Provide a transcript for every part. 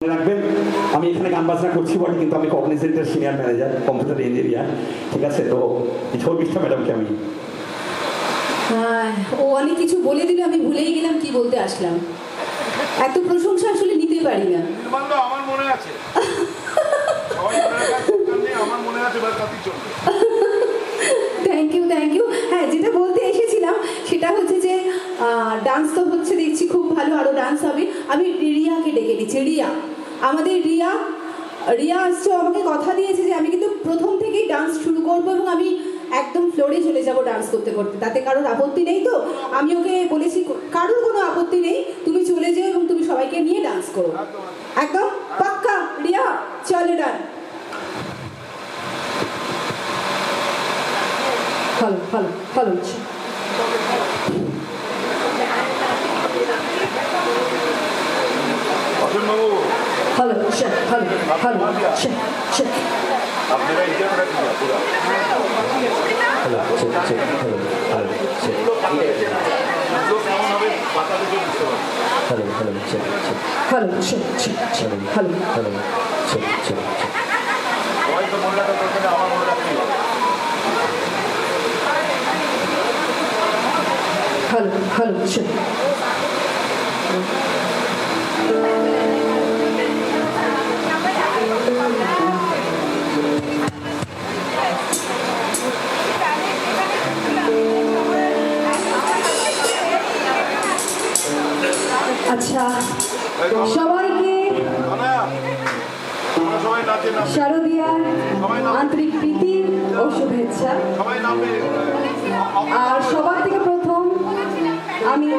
মনে রাখবেন আমি এখানে গান বাজনা করছি বটে, কিন্তু আমি কগনিজেন্টের সিনিয়র ম্যানেজার, কম্পিউটার ইঞ্জিনিয়ার। ঠিক আছে, তো শর্মিষ্ঠা ম্যাডামকে আমি ও অনেক কিছু বলে দিলে, আমি ভুলেই গেলাম কি বলতে আসলাম। এত প্রশংসা আসলে নিতে পারি না। আমার মনে আছে, আমার মনে আছে। Thank you, thank you. হ্যাঁ, যেটা বলতে এসেছিলাম সেটা হচ্ছে যে ডান্স তো হচ্ছে দেখছি খুব ভালো, আরও ডান্স হবে। আমি রিয়াকে ডেকে নিচ্ছি। রিয়া, আমাদের রিয়া আসছে, আমাকে কথা দিয়েছে যে আমি কিন্তু প্রথম থেকেই ডান্স শুরু করবো এবং আমি একদম ফ্লোরে চলে যাব ডান্স করতে করতে। তাতে কারোর আপত্তি নেই তো? আমি ওকে বলেছি কারোর কোনো আপত্তি নেই, তুমি চলে যাও এবং তুমি সবাইকে নিয়ে ডান্স করো। একদম পাক্কা? রিয়া চলে ডান। ভালো ভালো ভালো হচ্ছে। ভালো স্যার, ভালো ভালো স্যার। আপনারা ইন্ডিয়া করে পুরো hello check check, hello hello check, লোক কেমন হবে পাতা থেকে বুঝতে পারবে। হ্যালো হ্যালো চেক চেক, ভালো স্যার, হ্যালো ভালো হ্যালো চেক চেক। সবাই তো মনে রাখার দরকার নেই, আমার মনে রাখতেই হবে। ভালো ভালো স্যার। আচ্ছা, সবাইকে সবাই নাচে না, শারদীয়ার আন্তরিক প্রীতি ও শুভেচ্ছা। সবাই নামে। আর সবার থেকে প্রথম আমি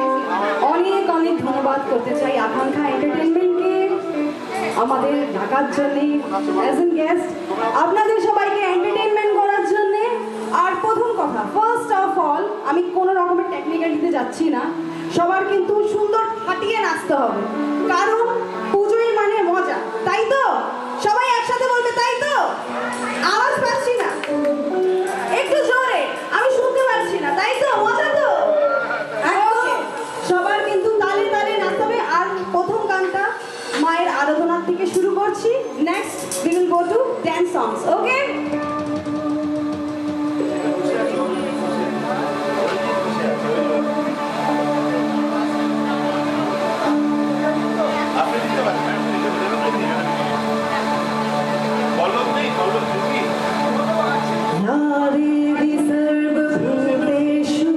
অনেক অনেক ধন্যবাদ করতে চাই আকাঙ্ক্ষা এন্টারটেনমেন্টকে আমাদের ডাকার জন্যে অ্যাজ এন গেস্ট, আপনাদের সবাইকে এন্টারটেনমেন্ট করার জন্যে। আর প্রথম কথা, ফার্স্ট অফ অল, আমি কোনো রকমের টেকনিক্যালিটিতে যাচ্ছি না, সবার কিন্তু সুন্দর ফাটিয়ে নাচতে হবে, কারণ পুজোই মানে মজা, তাই তো? সবাই একসাথে বলবে তাই তো? আওয়াজ পাচ্ছি না, একটু জোরে, আমি শুনতে পারছি না, তাই তো? মজা তো? একদম সবার কিন্তু তালে তালে নাচতে হবে। আর প্রথম গানটা মায়ের আরাধনার থেকে শুরু করছি, next we will go to dance songs. Okay? আপনি দিতে পারেন, বল্লভ নেই, বল্লভ তুমি দেবী সর্বভূতেষু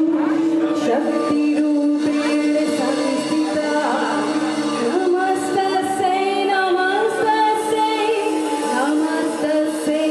শক্তিরূপেণ সংস্থিতা, নমস্তস্যৈ নমস্তস্যৈ নমস্তস্যৈ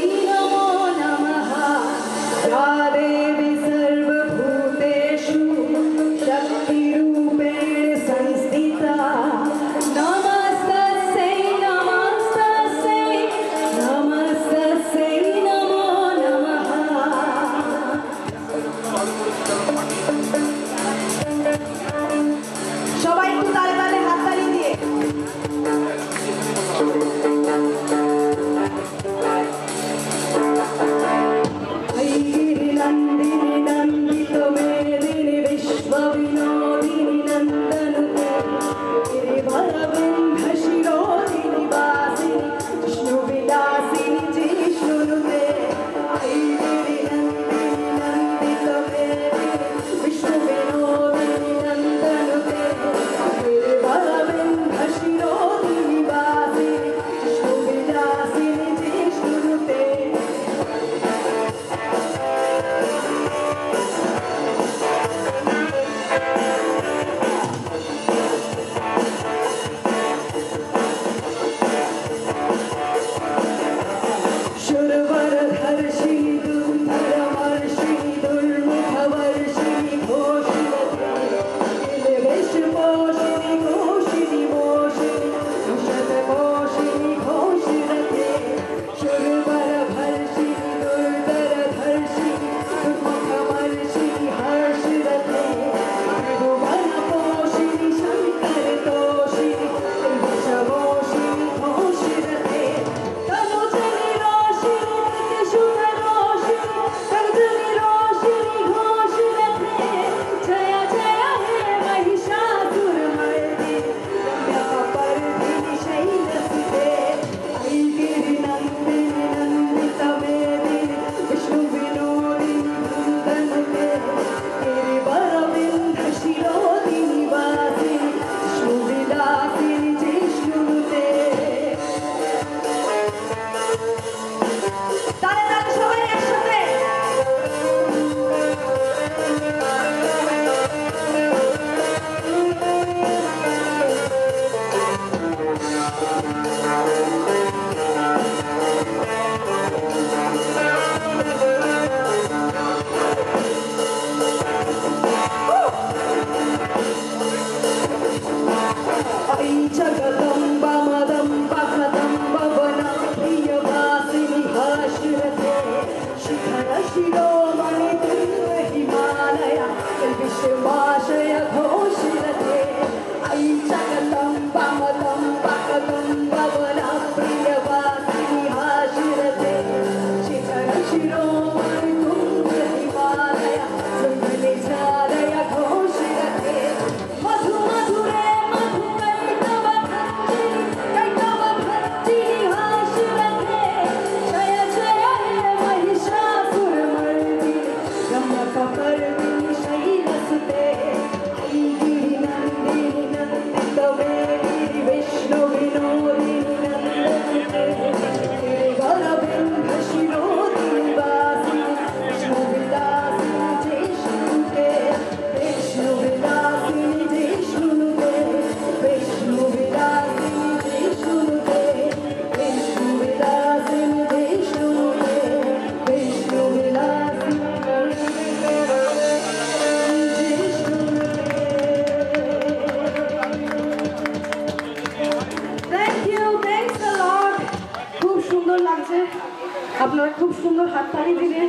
আপনারা খুব সুন্দর হাততালি দিলেন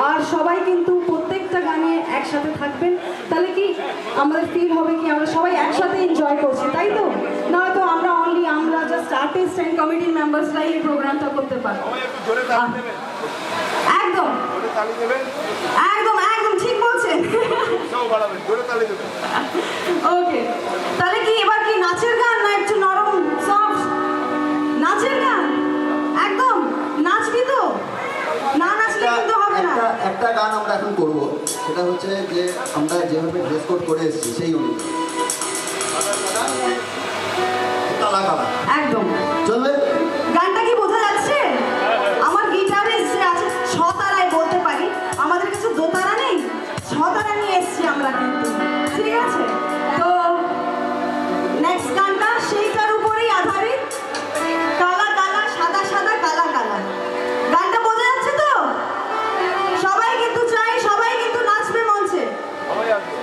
আর সবাই কিন্তু প্রত্যেকটা গানে একসাথে থাকবেন, তাহলে কি আমাদের ফিল হবে কি আমরা সবাই একসাথে এনজয় করছি, তাই তো? নয়তো আমরা জাস্ট আর্টিস্ট অ্যান্ড কমিটির মেম্বার্সরাই এই প্রোগ্রামটা করতে পারবো। সবাই একটু জোরে তালি দেবেন, একদম জোরে তালি দেবেন, একদম একদম ঠিক বলছেন। উৎসাহ বাড়াবেন, জোরে তালি দেবেন। ওকে, তাহলে কি এবার কি নাচের গান না একটু নরম সফট? নাচের গান একদম নাচবি তো? না নাচলে কিন্তু হবে না। একটা গান আমরা এখন করব, সেটা হচ্ছে যে আমরা যেভাবে ড্রেস কোড করে এসেছি সেই অনুযায়ী কালা কালা একদম চলবে। গানটা কি বোঝা যাচ্ছে? আমার গিটারে যে আছে ছতারায় বলতে পারি, আমাদের কাছে দোতারা নেই, ছতারা নিয়ে এসেছি আমরা কিন্তু, ঠিক আছে? তো নেক্সট গানটা সেইটার উপরেই আধারিত, কালা কালা সাদা সাদা কালা কালা। গানটা বোঝা যাচ্ছে তো? সবাই কিন্তু চাই, সবাই কিন্তু নাচবে মঞ্চে। সবাই আসবে।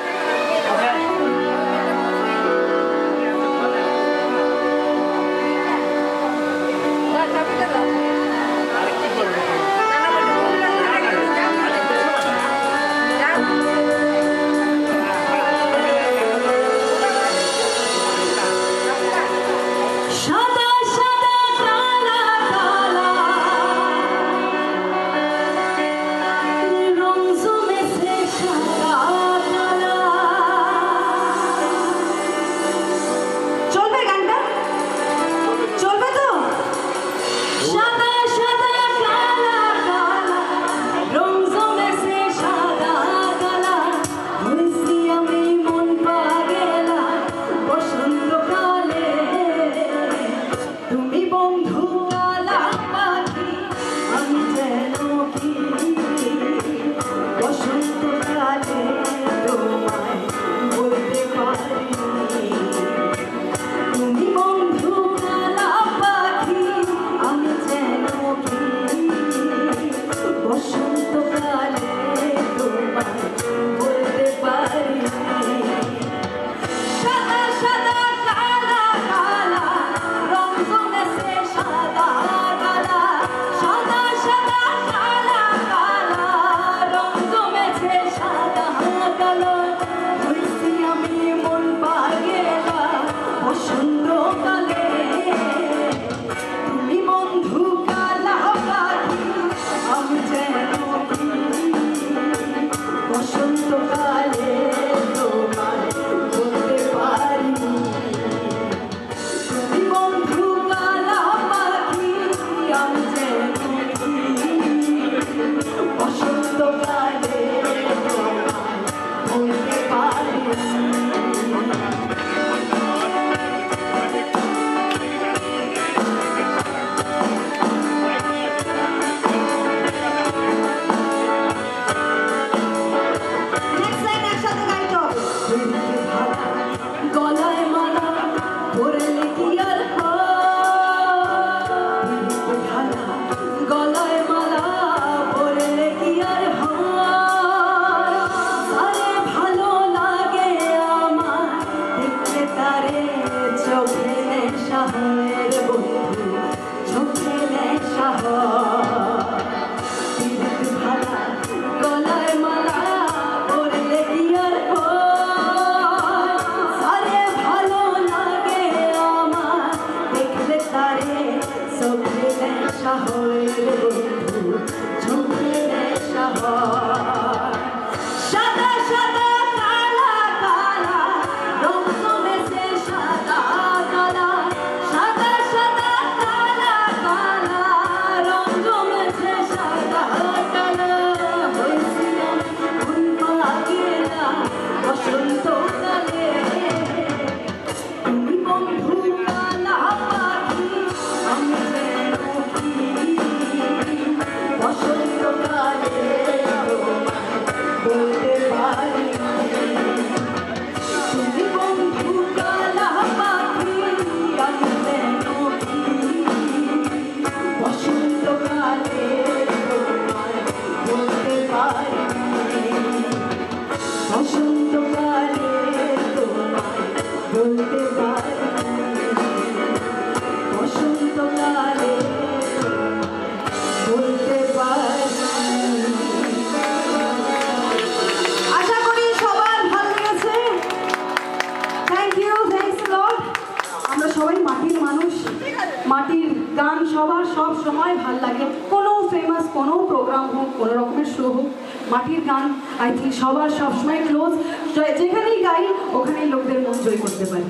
সাদা সাদা কালা কালা রং জমেছে সাদা কালা। চলবে গানটা? চলবে তো? সাদা সাদা কালা কালা রং জমেছে সাদা কালা, হইছি আমি মন পাগেলা বসন্তকালে। তুমি বন্ধু কালা পাখি, আমি যেন কি বসন্তকালে তোমায় বলতে পারি। তুমি বন্ধু কালা পাখি, আমি যেন কি বসন্তকালে তোমায় বলতে পারি। সাদা সাদা কালা কালা রং জমেছে সাদা কালা, সাদা সাদা কালা কালা রং জমেছে সাদা কালা, হইছি আমি মন পাগেলা বসন্তকালে। তুমি বন্ধু কালা পাখি, আমি যেন কি বসন্তকালে তোমায় বলতে পারি। তুমি বন্ধু কালা পাখি, আমি যেন কি বসন্তকালে তোমায় বলতে পারি। Next line একসাথে গাইতে হবে। গলায় মালা পরলে কি আর হয়? গলায় মালা পরলে কি আর হয়? আরে ভালো লাগে আমার দেখতে তারে, চোখে নেশা হয় রে বন্ধু, চোখে নেশা হয়। গলায় মালা পরলে কি আর হয়? আরে ভালো লাগে আমার দেখলে তারে, চোখে নেশা হয় রে বন্ধু, চোখে নেশা হয়। সাদা সাদা কালা কালা রং জমেছে সাদা কালা, সাদা সাদা কালা কালা রং জমেছে সাদা কালা, হইছি আমি মন পাগেলা বসন্তকালে। তুমি বন্ধু কালা পাখি, আমি যেন কি বসন্তকালে মাটির মানুষ, মাটির গান সবার সব সময় ভাল লাগে। কোনো ফেমাস কোনো প্রোগ্রাম হোক, কোনো রকমের শো হোক, মাটির গান আই থিঙ্ক সবার সবসময় ক্লোজ। যেখানেই গাই ওখানেই লোকদের মন জয় করতে পারি।